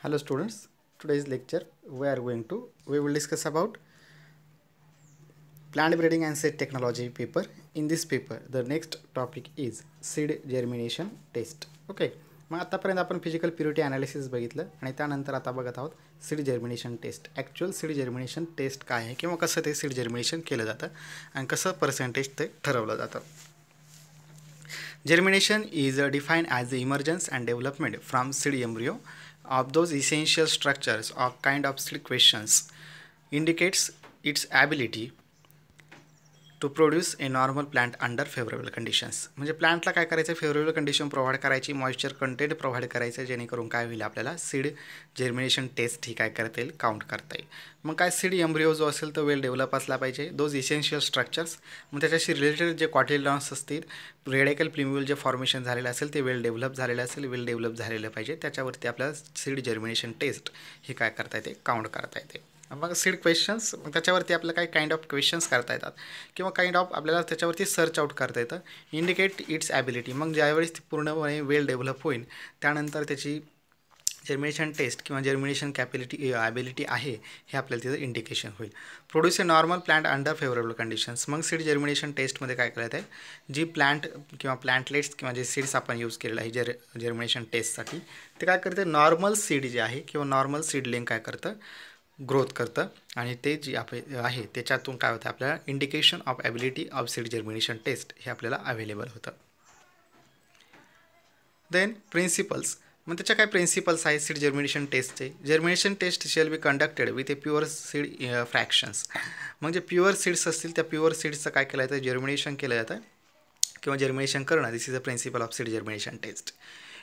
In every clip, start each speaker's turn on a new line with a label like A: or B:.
A: Hello students, today's lecture we will discuss about plant breeding and seed technology paper. In this paper the next topic is seed germination test. Okay, मग आतापर्यंत आपण physical purity analysis बघितलं आणि त्यानंतर आता बघत आहोत seed germination test. Actual seed germination test काय आहे किंवा कसं ते सीड जर्मिनेशन केलं जातं आणि कसं पर्सेंटेज ते ठरवलं जातं. Germination is defined as the emergence and development from seed embryo of those essential structures or kind of seed questions indicates its ability to produce a normal plant under favourable conditions. म्हणजे प्लांटला काय करायचं, favourable condition provide करायची, moisture content provide करायचं, जेणेकरून काय होईल आपल्याला सीड जर्मिनेशन टेस्ट ही काय करता येईल, काउंट करता येईल. मग काय सीड एम्ब्रिओ जो असेल तो वेल डेव्हलप असला पाहिजे. दोज इसेन्शियल स्ट्रक्चर्स, मग त्याच्याशी रिलेटेड जे कॉटिलॉन्स असतील, रेडिकल प्लिम्युल जे फॉर्मेशन झालेलं असेल ते वेल डेव्हलप झालेलं असेल, वेल डेव्हलप झालेलं पाहिजे. त्याच्यावरती आपल्याला सीड जर्मिनेशन टेस्ट ही काय करता येते, काउंट करता येते. मग सीड क्वेश्चन्स, मग त्याच्यावरती आपल्याला काही काइंड ऑफ क्वेश्चन्स करता येतात किंवा काइंड ऑफ आपल्याला त्याच्यावरती सर्च आउट करता येतं. इंडिकेट इट्स ॲबिलिटी, मग ज्यावेळेस ती पूर्णपणे वेल डेव्हलप होईल त्यानंतर त्याची जर्मिनेशन टेस्ट किंवा जर्मिनेशन ॲबिलिटी आहे हे आपल्याला तिथं इंडिकेशन होईल. Produce a normal plant under favourable conditions. मग सीड जर्मिनेशन टेस्टमध्ये काय करायचं आहे, जी प्लांट किंवा प्लांटलेट्स किंवा जे सीड्स आपण यूज केलेलं आहे जर्मिनेशन टेस्टसाठी, ते काय करतं, नॉर्मल सीड जे आहे किंवा नॉर्मल सीडलिंग काय करतं, ग्रोथ करतं आणि ते जे आहे त्याच्यातून काय होतं, आपल्याला indication of ability of seed germination test हे आपल्याला अवेलेबल होतं. देन प्रिन्सिपल्स, मग त्याच्या काय प्रिन्सिपल्स आहेत सीड जर्मिनेशन टेस्टचे. Germination test shall be conducted with a pure seed fractions. म्हणजे प्युअर सीड्स असतील त्या प्युअर सीड्सचं काय केलं जातं, जर्मिनेशन केलं जातं किंवा जर्मिनेशन करणं. This is a principle of seed germination test.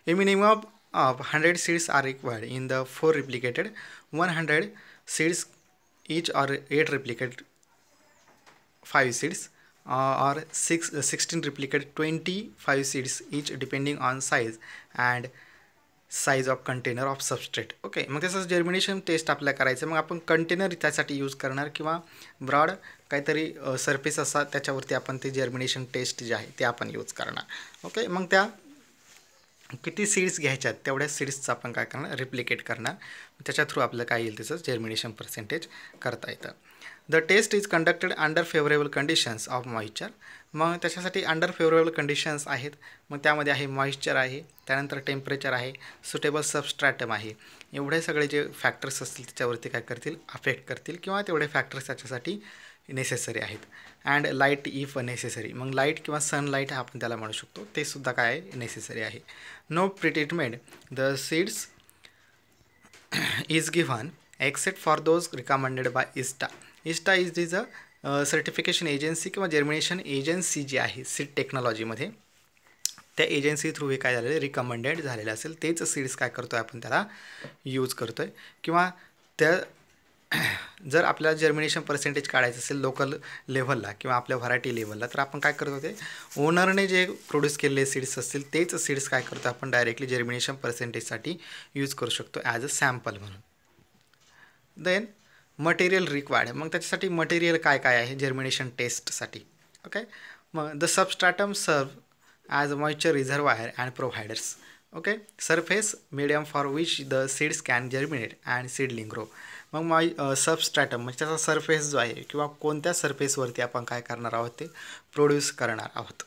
A: A minimum of 100 seeds are required in the 4 replicated 100 seeds each or 8 replicated 5 seeds or 16 replicated 25 seeds each depending on size and size of container of substrate. Okay, मग त्याचं germination taste आपल्याला करायचं. मग आपण container त्यासाठी use करणार किंवा broad काहीतरी सरफेस असा त्याच्यावरती आपण ते जर्मिनेशन टेस्ट जे आहे ते आपण यूज करणार. ओके, मग त्या किती सीड्स घ्यायच्यात तेवढ्या सीड्सचं आपण काय करणार, रिप्लिकेट करणार. त्याच्या थ्रू आपलं काय येईल, त्याचं जर्मिनेशन पर्सेंटेज करता येतं. The test is conducted under favourable conditions of moisture. मग त्याच्यासाठी अंडर फेवरेबल कंडिशन्स आहेत. मग त्यामध्ये आहे मॉइश्चर आहे, त्यानंतर टेम्परेचर आहे, सुटेबल सबस्ट्रॅटम आहे. एवढे सगळे जे फॅक्टर्स असतील त्याच्यावरती काय करतील, अफेक्ट करतील किंवा तेवढे फॅक्टर्स त्याच्यासाठी नेसेसरी आहेत. अँड लाईट इफ नेसेसरी, मग लाईट किंवा सनलाईट आपण त्याला म्हणू शकतो, ते सुद्धा काय आहे, नेसेसरी आहे. No pretreatment the seeds is given except for those recommended by ISTA. ISTA is a certification agency किंवा जर्मिनेशन एजन्सी जी आहे सीड टेक्नॉलॉजीमध्ये, त्या एजन्सी थ्रू हे काय झालेलं, रिकमेंडेड झालेलं असेल तेच सीड्स काय करतो आहे आपण त्याला यूज करतो आहे. किंवा त्या जर आपल्याला जर्मिनेशन पर्सेंटेज काढायचं असेल लोकल लेव्हलला किंवा आपल्या व्हरायटी लेव्हलला, तर आपण काय करतो, ते ओनरने जे प्रोड्यूस केलेले सीड्स असतील तेच सीड्स काय करतो आपण डायरेक्टली जर्मिनेशन पर्सेंटेजसाठी यूज करू शकतो ॲज अ सॅम्पल म्हणून. देन मटेरियल रिक्वायर्ड, मग त्याच्यासाठी मटेरियल काय काय आहे जर्मिनेशन टेस्टसाठी. ओके, मग द सबस्ट्रॅटम सर्व as a moisture reservoir and providers. Okay, surface medium for which the seeds can germinate and seedling grow. मग सबस्ट्रॅटम म्हणजे त्याचा सरफेस जो आहे किंवा कोणत्या सरफेसवरती आपण काय करणार आहोत, ते प्रोड्यूस करणार आहोत,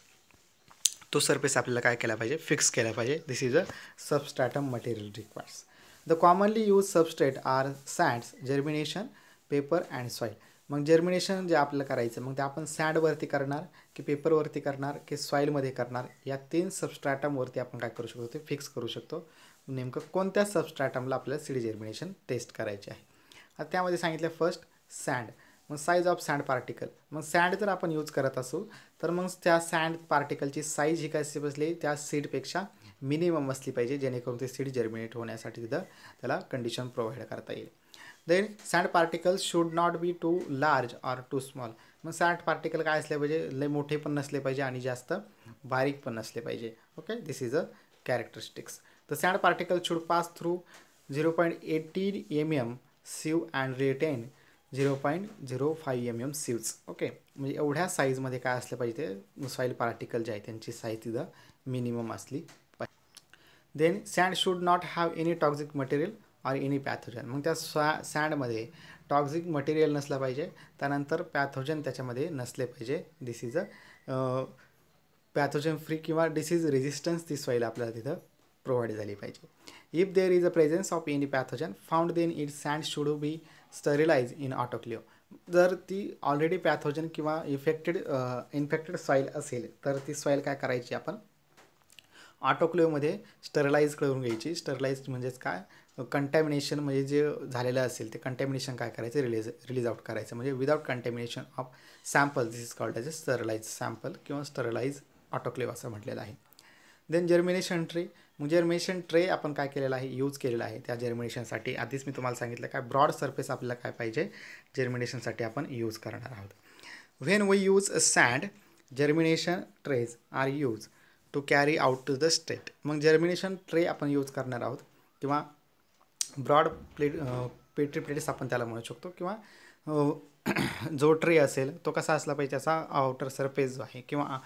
A: तो सरफेस आपल्याला काय केला पाहिजे, फिक्स केला पाहिजे. This is a substratum material requires. The commonly use substrate are sands, germination, paper and soil. मग जर्मिनेशन जे आपल्याला करायचं, मग ते आपण सँडवरती करणार की पेपरवरती करणार की सॉईलमध्ये करणार, या 3 सबस्ट्रॅटमवरती आपण काय करू शकतो, ते फिक्स करू शकतो नेमकं कोणत्या सबस्ट्रॅटमला आपल्याला सीड जर्मिनेशन टेस्ट करायचे आहे. आता त्यामध्ये सांगितलं फर्स्ट सँड, मग साईज ऑफ सँड पार्टिकल. मग सँड जर आपण यूज करत असू तर मग त्या सँड पार्टिकलची साईज ही काय बसली, त्या सीडपेक्षा मिनिमम असली पाहिजे, जेणेकरून ते सीड जर्मिनेट होण्यासाठी तिथं त्याला कंडिशन प्रोव्हाइड करता येईल. Then sand particles should not be too large or too small. मग सँड पार्टिकल काय असले पाहिजे, लय मोठे पण नसले पाहिजे आणि जास्त बारीक पण नसले पाहिजे. Okay, this is a characteristics. The sand particle should pass through 0.18 mm sieve and retain 0.05 mm sieves. Okay, म्हणजे एवढ्या साईजमध्ये काय असलं पाहिजे, ते सॉईल पार्टिकल जे आहे त्यांची साईज तिथं मिनिमम असली पाहिजे. Then sand should not have any toxic material or any pathogen. मग त्या सँडमध्ये टॉक्सिक मटेरियल नसलं पाहिजे, त्यानंतर पॅथोजन त्याच्यामध्ये नसले पाहिजे. This is a pathogen free किंवा डिसीज रेजिस्टन्स ती सॉईल आपल्याला तिथं प्रोव्हाइड झाली पाहिजे. If there is a presence of any pathogen found then it sand should be sterilise in autoclave. जर ती ऑलरेडी पॅथोजन किंवा इन्फेक्टेड सॉईल असेल तर ती सॉईल काय करायची, आपण ऑटोक्लेवमध्ये स्टरलाइज करून घ्यायची. स्टरलाइज म्हणजेच काय, कंटॅमिनेशन म्हणजे जे झालेलं असेल ते कंटॅमिनेशन काय करायचं, रिलीज आउट करायचं. म्हणजे without contamination of sample, this is called as a sterilise sample किंवा स्टरलाइज ऑटोक्लेव असं म्हटलेलं आहे. Then germination tray. मग जर्मिनेशन ट्रे आपण काय केलेलं आहे, यूज केलेला आहे त्या जर्मिनेशनसाठी. आधीच मी तुम्हाला सांगितलं काय, ब्रॉड सरफेस आपल्याला काय पाहिजे जर्मिनेशनसाठी आपण यूज करणार आहोत. When we use a sand germination trays are use to carry out to the state. मग जर्मिनेशन ट्रे आपण यूज करणार आहोत किंवा ब्रॉड पेट्री प्लेट्स आपण त्याला म्हणू शकतो. किंवा जो ट्रे असेल तो कसा असला पाहिजे, त्याचा आउटर सरफेस जो आहे किंवा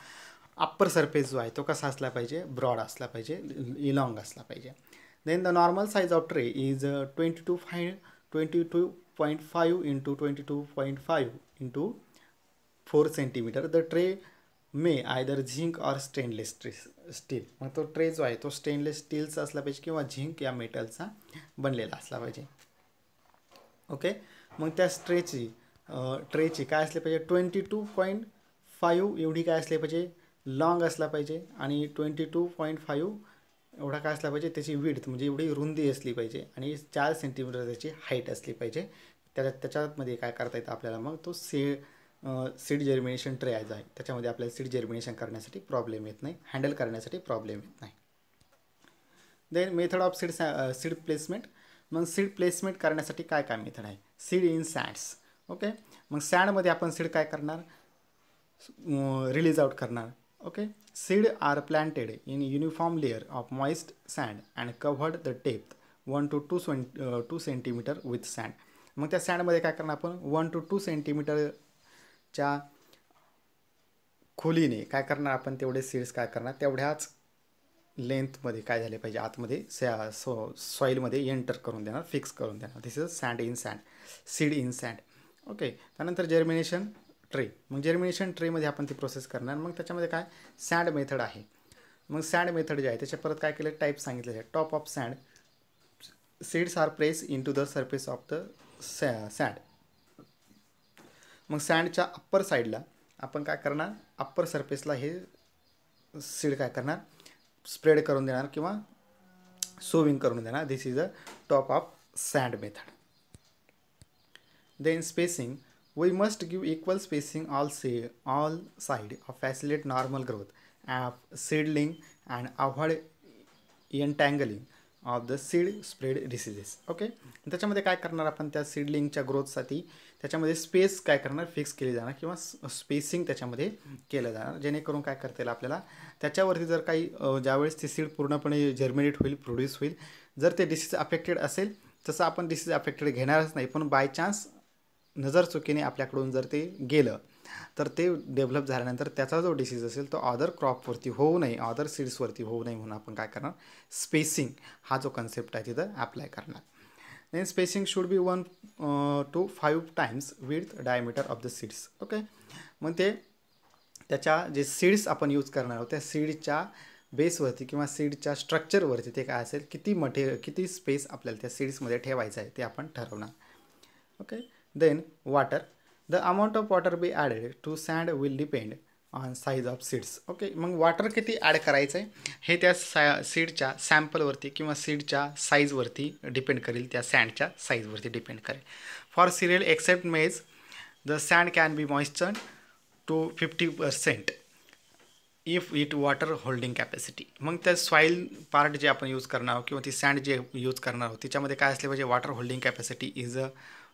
A: अप्पर सरफेस जो आहे तो कसा असला पाहिजे, ब्रॉड असला पाहिजे, इलॉंग असला पाहिजे. Then the normal size of tray is 22.5 into 22.5 into 4 centimetre. The tray may either zinc or stainless steel. मग तो ट्रे जो आहे तो स्टेनलेस स्टीलचा असला पाहिजे किंवा झिंक या मेटलचा बनलेला असला पाहिजे. ओके. मग त्या ट्रेची काय असले पाहिजे, 22.5 एवढी काय असले पाहिजे, लॉंग असला पाहिजे. आणि 22.5 एवढा काय असला पाहिजे, त्याची विड्थ म्हणजे एवढी रुंदी असली पाहिजे. आणि 4 सेंटीमीटर त्याची हाईट असली पाहिजे. त्याच्यामध्ये काय करता येतं आपल्याला, मग तो सीड जर्मिनेशन ट्रे आहे, त्याच्यामध्ये आपल्याला सीड जर्मिनेशन करण्यासाठी प्रॉब्लेम येत नाही, हँडल करण्यासाठी प्रॉब्लेम येत नाही. Then method of seed placement. मग सीड प्लेसमेंट करण्यासाठी काय काय मेथड आहे, सीड इन सँड्स. ओके. मग सँडमध्ये आपण सीड काय करणार, रिलीज आउट करणार. Okay. Seed are planted in uniform layer of moist sand and covered the depth 1 to 2 centimetre with sand. मग त्या सँडमध्ये काय करणार आपण, 1 to 2 सेंटीमीटरच्या खोलीने काय करणार आपण, तेवढे सीड्स काय करणार, तेवढ्याच लेंथमध्ये काय झाले पाहिजे, आतमध्ये सॉईलमध्ये एंटर करून देणार, फिक्स करून देणार. This is sand in sand, seed in sand. Okay. त्यानंतर जर्मिनेशन ट्रे. मग जर्मिनेशन ट्रेमध्ये आपण ती प्रोसेस करणार. मग त्याच्यामध्ये काय, सँड मेथड आहे. मग सँड मेथड जे आहे त्याच्या परत काय केलं, टाईप सांगितले आहे. Top of sand seeds are place in to the surface of the sand. मग सँडच्या अप्पर साईडला आपण काय करणार, अप्पर सरफेसला हे सीड काय करणार, स्प्रेड करून देणार किंवा सोविंग करून देणार. This is a top of sand method. Then spacing. We must give equal spacing all side of facilitate normal growth of seedling and avoid entangling of the seed spread diseases. Okay. त्याच्यामध्ये काय करणार आपण, त्या सीडलिंगच्या ग्रोथसाठी त्याच्यामध्ये space काय करणार, fix केली जाणार किंवा स्पेसिंग त्याच्यामध्ये केलं जाणार, जेणेकरून काय करता येईल आपल्याला, त्याच्यावरती जर काही ज्यावेळेस ती सीड पूर्णपणे जर्मिनेट होईल, प्रोड्यूस होईल, जर ते डिसीज अफेक्टेड असेल तसं आपण डिसीज अफेक्टेड घेणारच नाही. पण बाय चान्स नजर चुकीने आपल्याकडून जर ते गेलं तर ते डेव्हलप झाल्यानंतर त्याचा जो डिसीज असेल तो अदर क्रॉपवरती होऊ नये, अदर सीड्सवरती होऊ नये म्हणून आपण काय करणार, स्पेसिंग हा जो कन्सेप्ट आहे तिथं अप्लाय करणार. Then spacing should be 1 to 5 times with diameter of the seeds. Okay. मग ते त्याच्या जे सीड्स आपण यूज करणार आहोत त्या सीडच्या बेसवरती किंवा सीडच्या स्ट्रक्चरवरती ते काय असेल, किती स्पेस आपल्याला त्या सीड्समध्ये ठेवायचं आहे ते आपण ठरवणार. Okay. Then water. The amount of water be added to sand will depend on size of seeds. Okay. मग वॉटर किती ॲड करायचं आहे हे त्या सीडच्या सॅम्पलवरती किंवा सीडच्या साईजवरती डिपेंड करेल, त्या सँडच्या साईजवरती डिपेंड करेल. For cereal except maize the sand can be moistured to 50% if it water holding capacity. मग त्या सॉईल पार्ट जे आपण यूज करणार आहोत किंवा ती सँड जे यूज करणार आहोत त्याच्यामध्ये काय असले पाहिजे, water holding capacity is a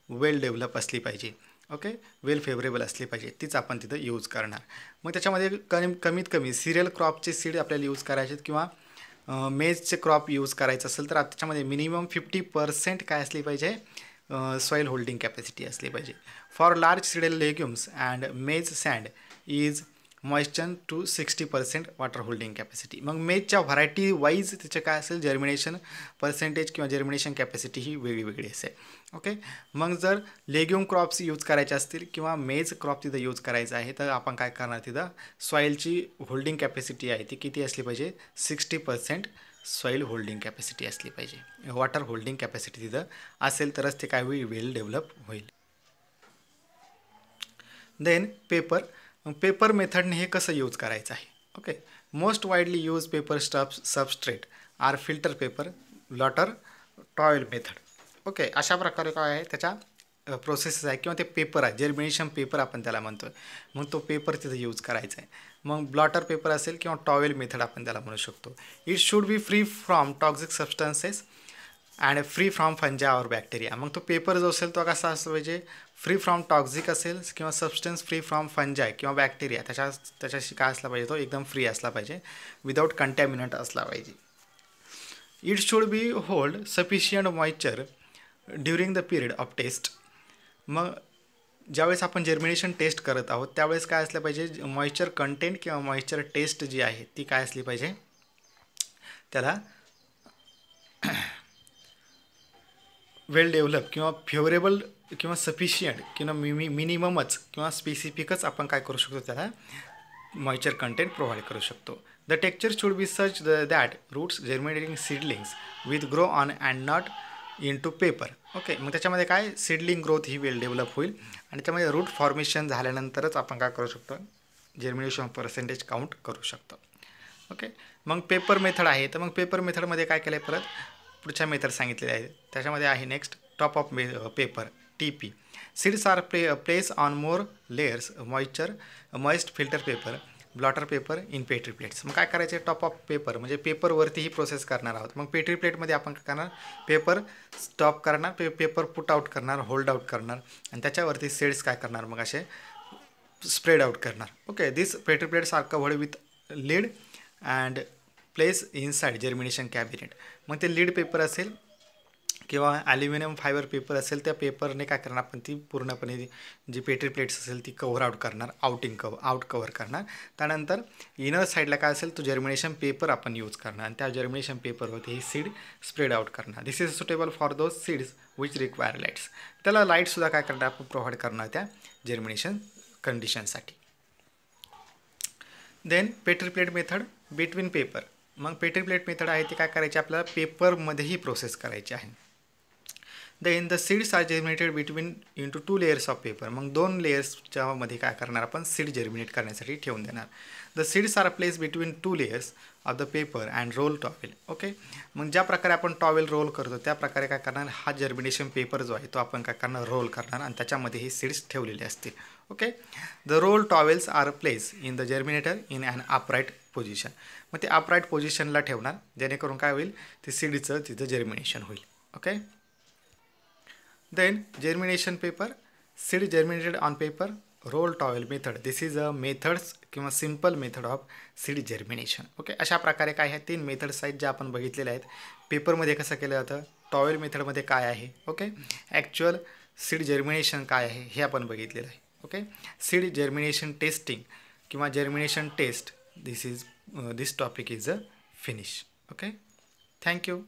A: well develop असली पाहिजे. ओके. वेल फेवरेबल असली पाहिजे, तीच आपण तिथं यूज करणार. मग त्याच्यामध्ये कमीत कमी सिरियल क्रॉपचे सीड आपल्याला यूज करायचे किंवा मेजचे क्रॉप यूज करायचं असेल तर त्याच्यामध्ये मिनिमम 50% काय असली पाहिजे, सॉईल होल्डिंग कॅपॅसिटी असली पाहिजे. For large seeded legumes and maize sand is moisture to 60% water holding capacity. मग मेजच्या व्हरायटी वाईज त्याचे काय असेल जर्मिनेशन पर्सेंटेज किंवा जर्मिनेशन कॅपॅसिटी ही वेगळी असेल. ओके. मग जर लेग्युम क्रॉप्स यूज करायचे असतील किंवा मेज क्रॉप तिथं यूज करायचं आहे तर आपण काय करणार, तिथं सॉईलची होल्डिंग कॅपॅसिटी आहे ती किती असली पाहिजे, 60% सॉईल होल्डिंग कॅपॅसिटी असली पाहिजे. वॉटर होल्डिंग कॅपॅसिटी तिथं असेल तरच ते काय होईल, वेल डेव्हलप होईल. देन पेपर मेथडने हे कसं यूज करायचं आहे. Okay. Most widely use paper substrate are filter paper, blotter, towel method. Okay. अशा प्रकारे काय आहे त्याच्या प्रोसेसेस आहे किंवा ते पेपर आहे, जर्मिनेशन पेपर आपण त्याला म्हणतो. मग तो पेपर तिथं यूज करायचा आहे. मग ब्लॉटर पेपर असेल किंवा टॉवेल मेथड आपण त्याला म्हणू शकतो. It should B free from toxic substances and free from फंजा और बॅक्टेरिया. मग तो पेपर जो असेल तो कसा असला पाहिजे, फ्री फ्रॉम टॉक्सिक असेल किंवा सबस्टन्स फ्री फ्रॉम फंजाय किंवा बॅक्टेरिया त्याच्याशी काय असला पाहिजे, तो एकदम फ्री असला पाहिजे, विदाउट कंटॅमिनंट असला पाहिजे. It should be hold sufficient moisture during the period of test. मग ज्यावेळेस आपण जर्मिनेशन टेस्ट करत आहोत त्यावेळेस काय असलं पाहिजे, मॉइश्चर कंटेंट किंवा मॉइश्चर टेस्ट जी आहे ती काय असली पाहिजे, त्याला वेल डेव्हलप किंवा फेवरेबल किंवा सफिशियंट किंवा मिनिममच किंवा स्पेसिफिकच आपण काय करू शकतो, त्याला मॉइश्चर कंटेंट प्रोव्हाइड करू शकतो. The texture should be such that roots germinating seedlings with grow on and not in to paper. Okay. मग त्याच्यामध्ये काय सीडलिंग ग्रोथ ही वेल डेव्हलप होईल आणि त्यामध्ये रूट फॉर्मेशन झाल्यानंतरच आपण काय करू शकतो, जर्मिनेशन पर्सेंटेज काउंट करू शकतो. ओके. मग पेपर मेथड आहे, तर मग पेपर मेथडमध्ये काय केलं आहे, परत पुढच्या मेथड सांगितलेले आहे. त्याच्यामध्ये आहे next top of paper TP. Seeds are place on more layers moist filter paper, blotter paper in petri plates. मग काय करायचे, टॉप ऑफ पेपर म्हणजे पेपरवरती ही प्रोसेस करणार आहोत. मग पेट्री प्लेटमध्ये आपण काय करणार, पेपर स्टॉप करणार, पेपर पुट आउट करणार, होल्ड आउट करणार आणि त्याच्यावरती सीड्स काय करणार, मग असे स्प्रेड आउट करणार. Okay. This petri plates are covered with lid and place inside germination cabinet. मग ते लीड पेपर असेल किंवा ॲल्युमिनियम फायबर पेपर असेल, त्या पेपरने काय करणार आपण ती पूर्णपणे जी पेट्री प्लेट्स असेल ती कव्हर आउट करणार, आउट कव्हर करणार. त्यानंतर इनर साईडला काय असेल तो जर्मिनेशन पेपर आपण यूज करणार आणि त्या जर्मिनेशन पेपरवरती ही सीड स्प्रेड आउट करणार. This is suitable for those seeds which require lights. त्याला लाईटसुद्धा काय करणार आपण प्रोव्हाइड करणार त्या जर्मिनेशन कंडिशनसाठी. Then petri plate method between paper. मग पेट्री प्लेट मेथड आहे ती काय करायची, आपल्याला पेपरमध्येही प्रोसेस करायची आहे. Then the seeds are germinated between into 2 layers of paper. मग 2 लेयर्सच्या मध्ये काय करणार आपण, सीड जर्मिनेट करण्यासाठी ठेवून देणार. The seeds are place between 2 layers of the paper and roll towel. Okay. मग ज्या प्रकारे आपण टॉवेल रोल करतो त्या प्रकारे काय करणार, हा जर्मिनेशन पेपर जो आहे तो आपण काय करणार, रोल करणार आणि त्याच्यामध्ये हे सीड्स ठेवलेले असतील. Okay. The roll towels are place in the germinator in an upright position. मग ते अपराईट पोझिशनला ठेवणार जेणेकरून काय होईल, ते सीडचं तिथं जर्मिनेशन होईल. Okay. Then germination paper, seed germinated on paper, roll towel method. This is a methods किंवा simple method of seed germination. Okay. अशा प्रकारे काय आहे 3 मेथड्स आहेत ज्या आपण बघितलेल्या आहेत. पेपरमध्ये कसं केलं जातं, टॉवेल मेथडमध्ये काय आहे, ओके, ॲक्च्युअल सीड जर्मिनेशन काय आहे हे आपण बघितलेलं आहे. ओके. सीड जर्मिनेशन टेस्टिंग किंवा germination test, this topic is a finish. Okay. Thank you.